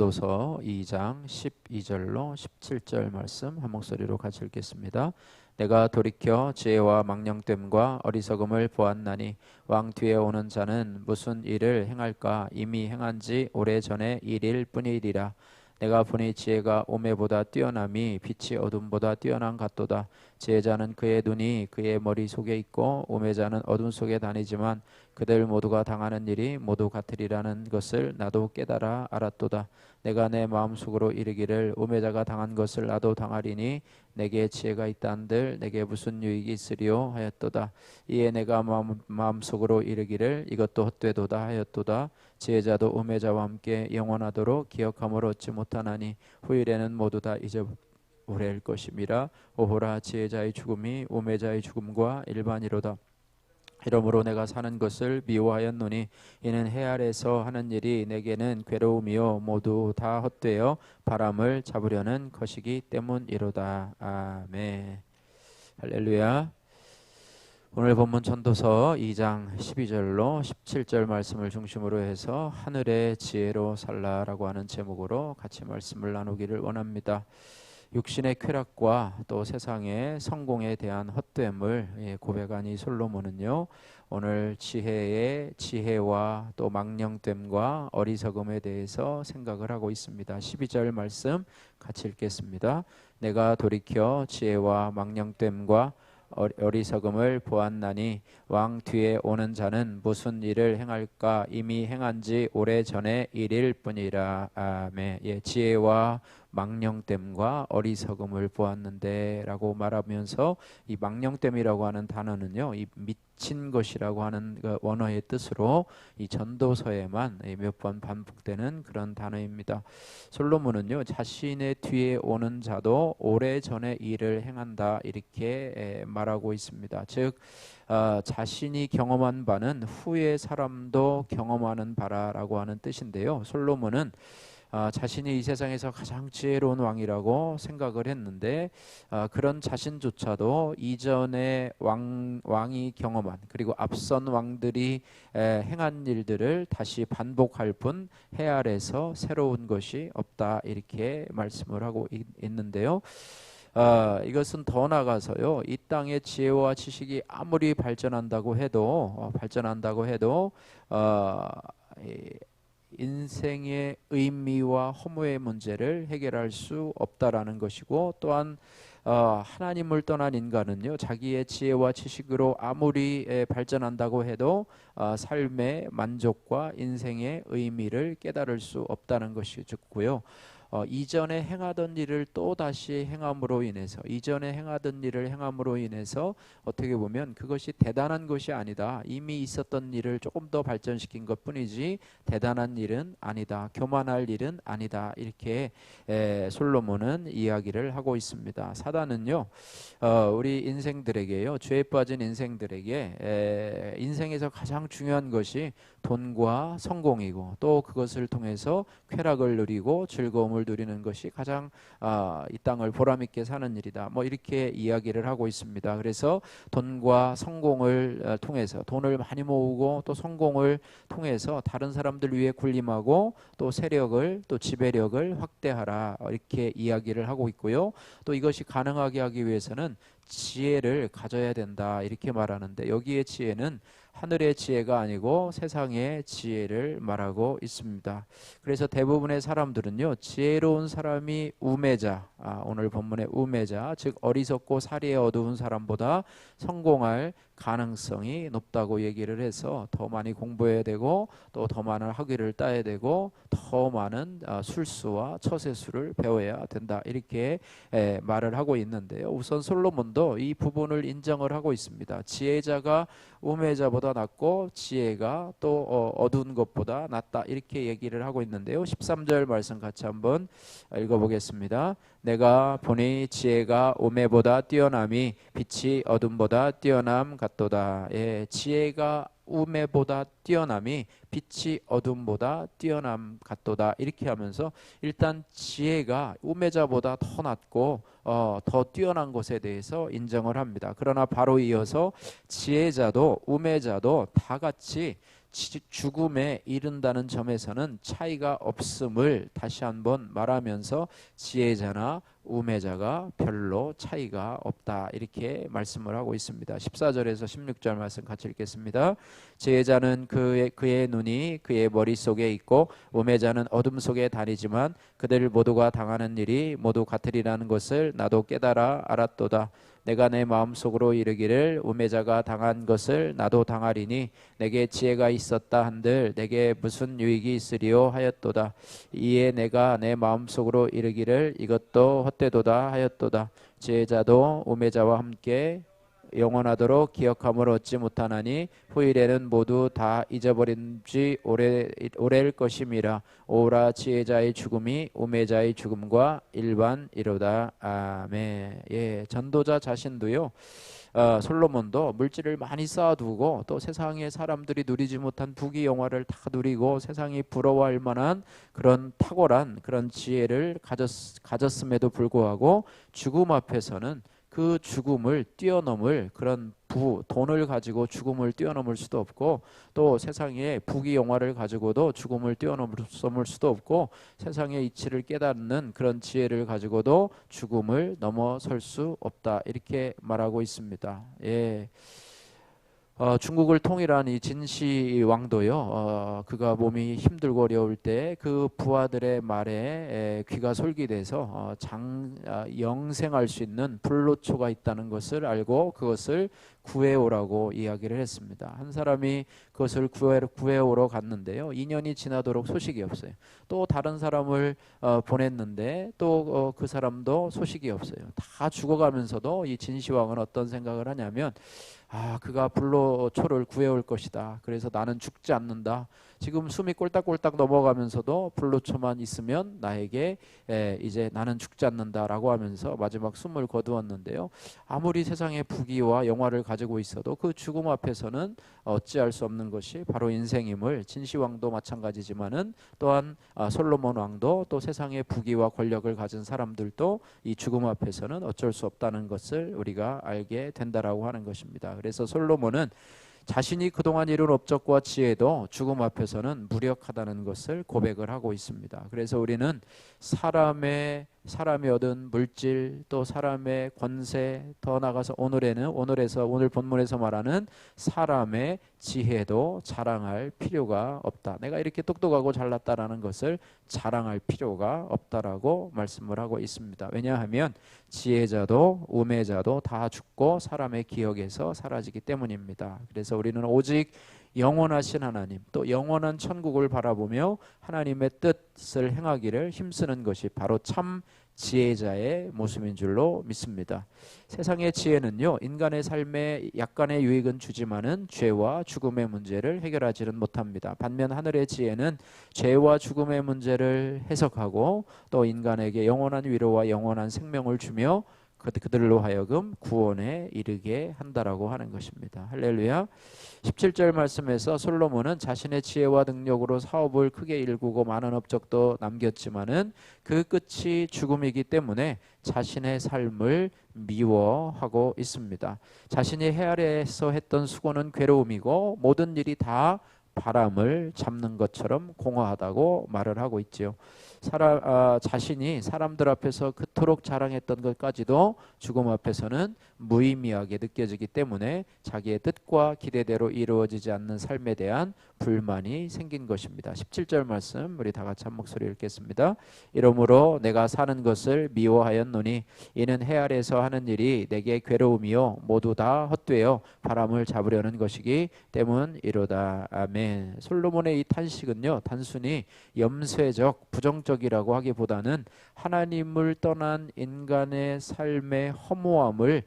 전도서 2장 12절로 17절 말씀 한 목소리로 같이 읽겠습니다. 내가 돌이켜 지혜와 망령됨과 어리석음을 보았나니 왕 뒤에 오는 자는 무슨 일을 행할까 이미 행한 지 오래전의 일일 뿐이리라. 내가 보니 지혜가 오매보다 뛰어남이 빛이 어둠보다 뛰어난 같도다. 지혜자는 그의 눈이 그의 머릿속에 있고 오매자는 어둠 속에 다니지만 그들 모두가 당하는 일이 모두 같으리라는 것을 나도 깨달아 알았도다. 내가 내 마음속으로 이르기를 오매자가 당한 것을 나도 당하리니 내게 지혜가 있다한들 내게 무슨 유익이 있으리요 하였도다. 이에 내가 마음속으로 이르기를 이것도 헛되도다 하였도다. 지혜자도 오매자와 함께 영원하도록 기억함을 얻지 못하나니 후일에는 모두 다 잊어버릴 것임이라. 오호라, 지혜자의 죽음이 오매자의 죽음과 일반이로다. 이러므로 내가 사는 것을 미워하였노니 이는 해 아래서 하는 일이 내게는 괴로움이요 모두 다 헛되어 바람을 잡으려는 것이기 때문이로다. 아멘. 할렐루야. 오늘 본문 전도서 2장 12절로 17절 말씀을 중심으로 해서 하늘의 지혜로 살라라고 하는 제목으로 같이 말씀을 나누기를 원합니다. 육신의 쾌락과 또 세상의 성공에 대한 헛됨을 고백한 이 솔로몬은요, 오늘 지혜와 또 망령됨과 어리석음에 대해서 생각을 하고 있습니다. 12절 말씀 같이 읽겠습니다. 내가 돌이켜 지혜와 망령됨과 어리석음을 보았나니 왕 뒤에 오는 자는 무슨 일을 행할까 이미 행한 지 오래전의 일일 뿐이라. 아멘. 지혜와 망령됨과 어리석음을 보았는데 라고 말하면서 이 망령됨이라고 하는 단어는요, 이 미친 것이라고 하는 그 원어의 뜻으로 이 전도서에만 몇 번 반복되는 그런 단어입니다. 솔로몬은요, 자신의 뒤에 오는 자도 오래전의 일을 행한다 이렇게 말하고 있습니다. 즉 자신이 경험한 바는 후의 사람도 경험하는 바라라고 하는 뜻인데요. 솔로몬은 자신이 이 세상에서 가장 지혜로운 왕이라고 생각을 했는데 그런 자신조차도 이전에 왕이 경험한 그리고 앞선 왕들이 행한 일들을 다시 반복할 뿐 해 아래서 새로운 것이 없다 이렇게 말씀을 하고 있는데요. 이것은 더 나아가서요, 이 땅의 지혜와 지식이 아무리 발전한다고 해도 인생의 의미와 허무의 문제를 해결할 수 없다라는 것이고, 또한 하나님을 떠난 인간은요, 자기의 지혜와 지식으로 아무리 발전한다고 해도 삶의 만족과 인생의 의미를 깨달을 수 없다는 것이 좋고요. 이전에 행하던 일을 또 다시 행함으로 인해서 어떻게 보면 그것이 대단한 것이 아니다. 이미 있었던 일을 조금 더 발전시킨 것뿐이지 대단한 일은 아니다. 교만할 일은 아니다. 이렇게 솔로몬은 이야기를 하고 있습니다. 사단은요, 우리 인생들에게요, 죄에 빠진 인생들에게 인생에서 가장 중요한 것이 돈과 성공이고, 또 그것을 통해서 쾌락을 누리고 즐거움을 누리는 것이 가장 이 땅을 보람있게 사는 일이다. 이렇게 이야기를 하고 있습니다. 그래서 돈과 성공을 통해서, 돈을 많이 모으고 또 성공을 통해서 다른 사람들 위해 군림하고 또 세력을, 또 지배력을 확대하라 이렇게 이야기를 하고 있고요. 또 이것이 가능하게 하기 위해서는 지혜를 가져야 된다 이렇게 말하는데, 여기에 지혜는 하늘의 지혜가 아니고 세상의 지혜를 말하고 있습니다. 그래서 대부분의 사람들은요, 지혜로운 사람이 우매자, 오늘 본문의 우매자, 즉 어리석고 사리에 어두운 사람보다 성공할 가능성이 높다고 얘기를 해서 더 많이 공부해야 되고, 또 더 많은 학위를 따야 되고, 더 많은 술수와 처세술을 배워야 된다 이렇게 말을 하고 있는데요. 우선 솔로몬도 이 부분을 인정을 하고 있습니다. 지혜자가 우매자보다 낫고 지혜가 또 어두운 것보다 낫다 이렇게 얘기를 하고 있는데요. 13절 말씀 같이 한번 읽어보겠습니다. 내가 보니 지혜가 우매보다 뛰어남이 빛이 어둠보다 뛰어남 같도다. 지혜가 우매보다 뛰어남이 빛이 어둠보다 뛰어남 같도다 이렇게 하면서 일단 지혜가 우매자보다 더 낫고 더 뛰어난 것에 대해서 인정을 합니다. 그러나 바로 이어서 지혜자도 우매자도 다 같이 죽음에 이른다는 점에서는 차이가 없음을 다시 한번 말하면서 지혜자나 우매자가 별로 차이가 없다 이렇게 말씀을 하고 있습니다. 14절에서 16절 말씀 같이 읽겠습니다. 지혜자는 그의 눈이 그의 머릿속에 있고 우매자는 어둠 속에 다니지만 그들 모두가 당하는 일이 모두 같으리라는 것을 나도 깨달아 알았도다. 내가 내 마음속으로 이르기를 우매자가 당한 것을 나도 당하리니 내게 지혜가 있었다 한들 내게 무슨 유익이 있으리요 하였도다. 이에 내가 내 마음속으로 이르기를 이것도 헛되도다 하였도다. 지혜자도 우매자와 함께 영원하도록 기억함을 얻지 못하나니 후일에는 모두 다 잊어버린 지 오래일 것임이라. 오라 지혜자의 죽음이 우매자의 죽음과 일반이로다. 아멘. 예, 전도자 자신도요. 솔로몬도 물질을 많이 쌓아두고 또 세상의 사람들이 누리지 못한 부귀 영화를 다 누리고 세상이 부러워할 만한 그런 탁월한 그런 지혜를 가졌음에도 불구하고 죽음 앞에서는 그 죽음을 뛰어넘을 그런 돈을 가지고 죽음을 뛰어넘을 수도 없고 또 세상의 부귀 영화를 가지고도 죽음을 뛰어넘을 수도 없고 세상의 이치를 깨닫는 그런 지혜를 가지고도 죽음을 넘어설 수 없다 이렇게 말하고 있습니다. 예. 중국을 통일한 이 진시 왕도요. 그가 몸이 힘들고 어려울 때 그 부하들의 말에 귀가 솔깃해서 영생할 수 있는 불로초가 있다는 것을 알고 그것을 구해오라고 이야기를 했습니다. 한 사람이 그것을 구해오러 갔는데요. 2년이 지나도록 소식이 없어요. 또 다른 사람을 보냈는데 또 그 사람도 소식이 없어요. 다 죽어가면서도 이 진시황은 어떤 생각을 하냐면 그가 불로초를 구해올 것이다. 그래서 나는 죽지 않는다. 지금 숨이 꼴딱꼴딱 넘어가면서도 불로초만 있으면 나에게 이제 나는 죽지 않는다라고 하면서 마지막 숨을 거두었는데요. 아무리 세상의 부귀와 영화를 가지고 있어도 그 죽음 앞에서는 어찌할 수 없는 것이 바로 인생임을 진시황도 마찬가지지만은 또한 솔로몬 왕도 또 세상의 부귀와 권력을 가진 사람들도 이 죽음 앞에서는 어쩔 수 없다는 것을 우리가 알게 된다라고 하는 것입니다. 그래서 솔로몬은 자신이 그동안 이룬 업적과 지혜도 죽음 앞에서는 무력하다는 것을 고백을 하고 있습니다. 그래서 우리는 사람이 얻은 물질 또 사람의 권세 더 나아가서 오늘 본문에서 말하는 사람의 지혜도 자랑할 필요가 없다. 내가 이렇게 똑똑하고 잘났다라는 것을 자랑할 필요가 없다라고 말씀을 하고 있습니다. 왜냐하면 지혜자도 우매자도 다 죽고 사람의 기억에서 사라지기 때문입니다. 그래서 우리는 오직 영원하신 하나님 또 영원한 천국을 바라보며 하나님의 뜻을 행하기를 힘쓰는 것이 바로 참 지혜자의 모습인 줄로 믿습니다. 세상의 지혜는요 인간의 삶에 약간의 유익은 주지만은 죄와 죽음의 문제를 해결하지는 못합니다. 반면 하늘의 지혜는 죄와 죽음의 문제를 해석하고 또 인간에게 영원한 위로와 영원한 생명을 주며 그들로 하여금 구원에 이르게 한다라고 하는 것입니다. 할렐루야. 17절 말씀에서 솔로몬은 자신의 지혜와 능력으로 사업을 크게 일구고 많은 업적도 남겼지만은 그 끝이 죽음이기 때문에 자신의 삶을 미워하고 있습니다. 자신이 헤아려서 했던 수고는 괴로움이고 모든 일이 다 바람을 잡는 것처럼 공허하다고 말을 하고 있지요. 자신이 사람들 앞에서 그토록 자랑했던 것까지도 죽음 앞에서는 무의미하게 느껴지기 때문에 자기의 뜻과 기대대로 이루어지지 않는 삶에 대한 불만이 생긴 것입니다. 17절 말씀 우리 다 같이 한 목소리 읽겠습니다. 이러므로 내가 사는 것을 미워하였노니 이는 해 아래서 하는 일이 내게 괴로움이요 모두 다 헛되어 바람을 잡으려는 것이기 때문이로다. 아멘. 솔로몬의 이 탄식은요 단순히 염세적 부정적이라고 하기보다는 하나님을 떠난 인간의 삶의 허무함을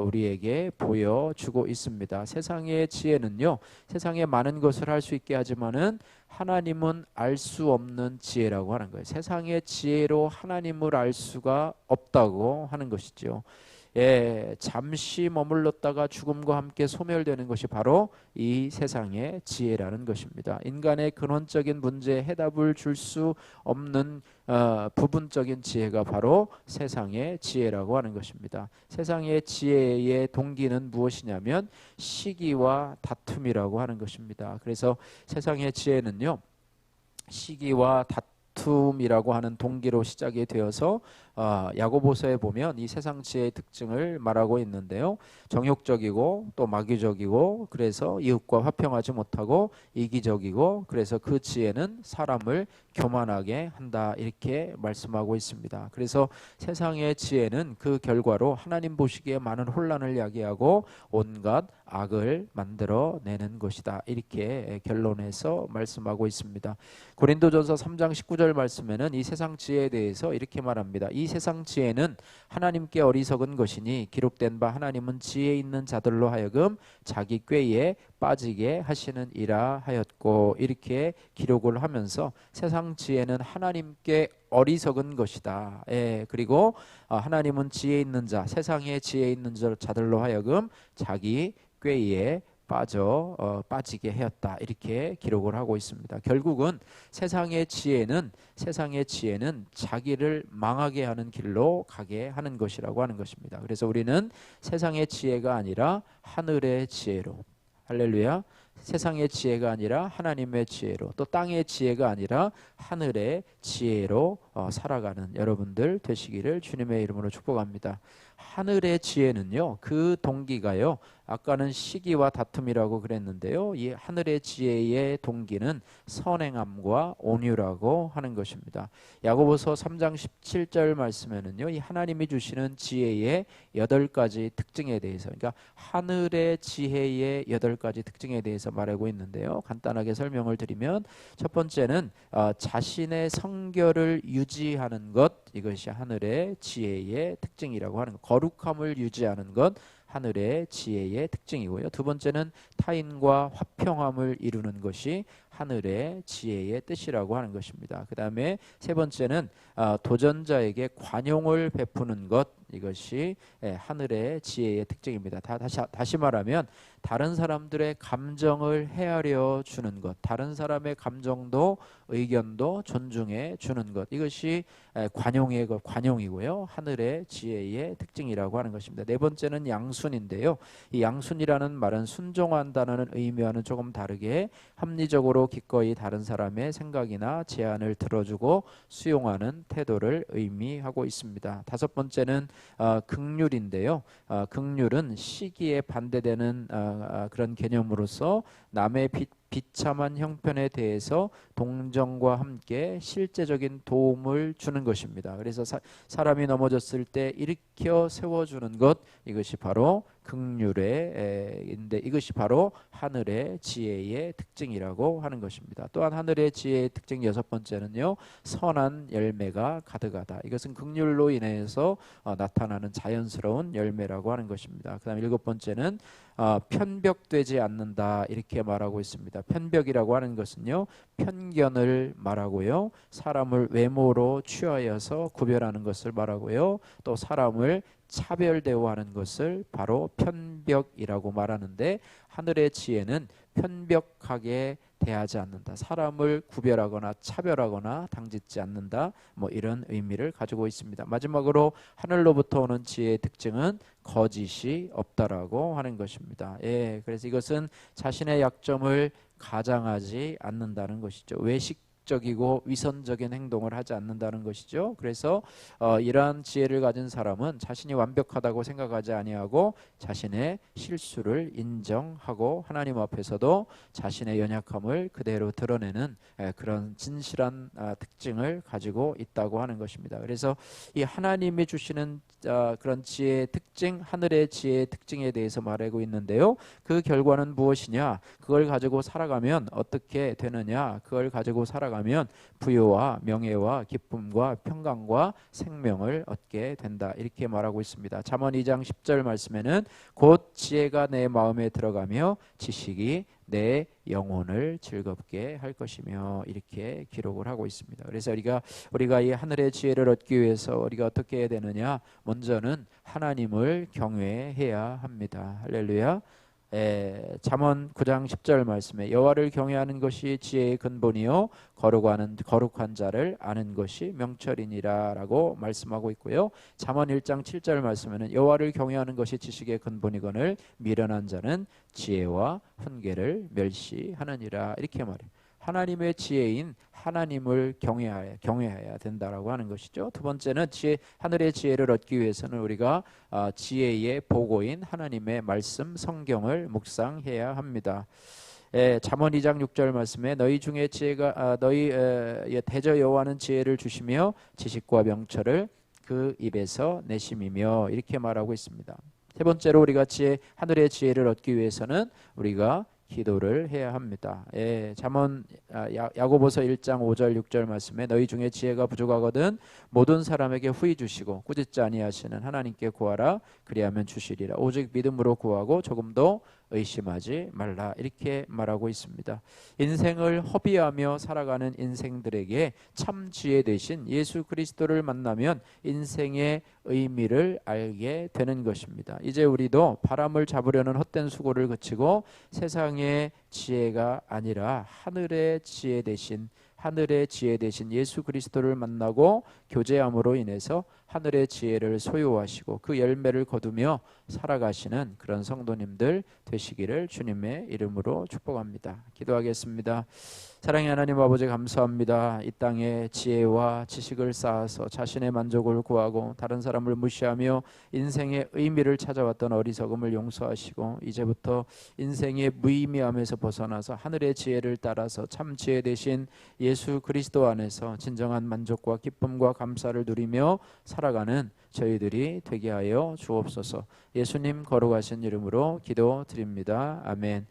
우리에게 보여주고 있습니다. 세상의 지혜는요 세상에 많은 것을 할 수 있게 하지만은 하나님은 알 수 없는 지혜라고 하는 거예요. 세상의 지혜로 하나님을 알 수가 없다고 하는 것이죠. 잠시 머물렀다가 죽음과 함께 소멸되는 것이 바로 이 세상의 지혜라는 것입니다. 인간의 근원적인 문제에 해답을 줄 수 없는 부분적인 지혜가 바로 세상의 지혜라고 하는 것입니다. 세상의 지혜의 동기는 무엇이냐면 시기와 다툼이라고 하는 것입니다. 그래서 세상의 지혜는요, 시기와 다툼이라고 하는 동기로 시작이 되어서 야고보서에 보면 이 세상 지혜의 특징을 말하고 있는데요. 정욕적이고 또 마귀적이고, 그래서 이웃과 화평하지 못하고 이기적이고, 그래서 그 지혜는 사람을 교만하게 한다, 이렇게 말씀하고 있습니다. 그래서 세상의 지혜는 그 결과로 하나님 보시기에 많은 혼란을 야기하고 온갖 악을 만들어내는 것이다, 이렇게 결론해서 말씀하고 있습니다. 고린도전서 3장 19절 말씀에는 이 세상 지혜에 대해서 이렇게 말합니다. 이 세상 지혜는 하나님께 어리석은 것이니 기록된 바 하나님은 지혜 있는 자들로 하여금 자기 꾀에 빠지게 하시는 이라 하였고, 이렇게 기록을 하면서 세상 지혜는 하나님께 어리석은 것이다. 그리고 하나님은 지혜 있는 자, 세상에 지혜 있는 자들로 하여금 자기 꾀에 빠지게 하였다, 이렇게 기록을 하고 있습니다. 결국은 세상의 지혜는 자기를 망하게 하는 길로 가게 하는 것이라고 하는 것입니다. 그래서 우리는 세상의 지혜가 아니라 하늘의 지혜로, 할렐루야, 세상의 지혜가 아니라 하나님의 지혜로, 또 땅의 지혜가 아니라 하늘의 지혜로 살아가는 여러분들 되시기를 주님의 이름으로 축복합니다. 하늘의 지혜는요, 그 동기가요, 아까는 시기와 다툼이라고 그랬는데요, 이 하늘의 지혜의 동기는 선행함과 온유라고 하는 것입니다. 야고보서 3장 17절 말씀에는요, 이 하나님이 주시는 지혜의 8가지 특징에 대해서, 그러니까 하늘의 지혜의 8가지 특징에 대해서 말하고 있는데요, 간단하게 설명을 드리면, 첫 번째는 자신의 성결을 유지하는 것, 이것이 하늘의 지혜의 특징이라고 하는 것. 거룩함을 유지하는 것, 하늘의 지혜의 특징이고요. 두 번째는 타인과 화평함을 이루는 것이 하늘의 지혜의 뜻이라고 하는 것입니다. 그 다음에 세 번째는 도전자에게 관용을 베푸는 것, 이것이 하늘의 지혜의 특징입니다. 다시 말하면 다른 사람들의 감정을 헤아려 주는 것, 다른 사람의 감정도 의견도 존중해 주는 것, 이것이 관용이고요, 하늘의 지혜의 특징이라고 하는 것입니다. 네 번째는 양순인데요, 이 양순이라는 말은 순종한다는 의미와는 조금 다르게 합리적으로 기꺼이 다른 사람의 생각이나 제안을 들어주고 수용하는 태도를 의미하고 있습니다. 다섯 번째는 긍휼인데요, 긍휼은 시기에 반대되는 그런 개념으로서 남의 비참한 형편에 대해서 동정과 함께 실제적인 도움을 주는 것입니다. 그래서 사람이 넘어졌을 때 일으켜 세워주는 것, 이것이 바로 긍휼인데, 이것이 바로 하늘의 지혜의 특징이라고 하는 것입니다. 또한 하늘의 지혜의 특징 여섯 번째는요, 선한 열매가 가득하다. 이것은 긍휼로 인해서 나타나는 자연스러운 열매라고 하는 것입니다. 그 다음 일곱 번째는 편벽되지 않는다, 이렇게 말하고 있습니다. 편벽이라고 하는 것은요, 편견을 말하고요, 사람을 외모로 취하여서 구별하는 것을 말하고요, 또 사람을 차별 대우하는 것을 바로 편벽이라고 말하는데, 하늘의 지혜는 편벽하게 대하지 않는다, 사람을 구별하거나 차별하거나 당짓지 않는다, 이런 의미를 가지고 있습니다. 마지막으로 하늘로부터 오는 지혜의 특징은 거짓이 없다라고 하는 것입니다. 그래서 이것은 자신의 약점을 가장하지 않는다는 것이죠. 외식적이고 위선적인 행동을 하지 않는다는 것이죠. 그래서 이러한 지혜를 가진 사람은 자신이 완벽하다고 생각하지 아니하고 자신의 실수를 인정하고 하나님 앞에서도 자신의 연약함을 그대로 드러내는 그런 진실한 특징을 가지고 있다고 하는 것입니다. 그래서 이 하나님이 주시는 그런 지혜의 특징, 하늘의 지혜의 특징에 대해서 말하고 있는데요, 그 결과는 무엇이냐, 그걸 가지고 살아가면 어떻게 되느냐, 그걸 가지고 살아가면 부요와 명예와 기쁨과 평강과 생명을 얻게 된다, 이렇게 말하고 있습니다. 잠언 2장 10절 말씀에는 곧 지혜가 내 마음에 들어가며 지식이 내 영혼을 즐겁게 할 것이며 이렇게 기록을 하고 있습니다. 그래서 우리가 이 하늘의 지혜를 얻기 위해서 우리가 어떻게 해야 되느냐? 먼저는 하나님을 경외해야 합니다. 할렐루야. 잠언 9장 10절 말씀에 여호와를 경외하는 것이 지혜의 근본이요 거룩한 자를 아는 것이 명철이니라라고 말씀하고 있고요. 잠언 1장 7절 말씀에는 여호와를 경외하는 것이 지식의 근본이거늘 미련한 자는 지혜와 훈계를 멸시하느니라 이렇게 말해요. 하나님의 지혜인 하나님을 경외해야 된다라고 하는 것이죠. 두 번째는 하늘의 지혜를 얻기 위해서는 우리가 지혜의 보고인 하나님의 말씀 성경을 묵상해야 합니다. 잠언 2장 6절 말씀에 너희 중에 지혜가 대저 여호와는 지혜를 주시며 지식과 명철을 그 입에서 내심이며 이렇게 말하고 있습니다. 세 번째로 우리가 하늘의 지혜를 얻기 위해서는 우리가 기도를 해야 합니다. 야고보서 1장 5절 6절 말씀에 너희 중에 지혜가 부족하거든 모든 사람에게 후히 주시고 꾸짖지 아니하시는 하나님께 구하라 그리하면 주시리라. 오직 믿음으로 구하고 조금도 의심하지 말라 이렇게 말하고 있습니다. 인생을 허비하며 살아가는 인생들에게 참 지혜 되신 예수 그리스도를 만나면 인생의 의미를 알게 되는 것입니다. 이제 우리도 바람을 잡으려는 헛된 수고를 그치고 세상의 지혜가 아니라 하늘의 지혜 되신 예수 그리스도를 만나고 교제함으로 인해서 하늘의 지혜를 소유하시고 그 열매를 거두며 살아가시는 그런 성도님들 되시기를 주님의 이름으로 축복합니다. 기도하겠습니다. 사랑의 하나님 아버지 감사합니다. 이 땅에 지혜와 지식을 쌓아서 자신의 만족을 구하고 다른 사람을 무시하며 인생의 의미를 찾아왔던 어리석음을 용서하시고 이제부터 인생의 무의미함에서 벗어나서 하늘의 지혜를 따라서 참 지혜 되신 예수 그리스도 안에서 진정한 만족과 기쁨과 감사를 누리며 살아가는 저희들이 되게 하여 주옵소서. 예수님 거룩하신 이름으로 기도드립니다. 아멘.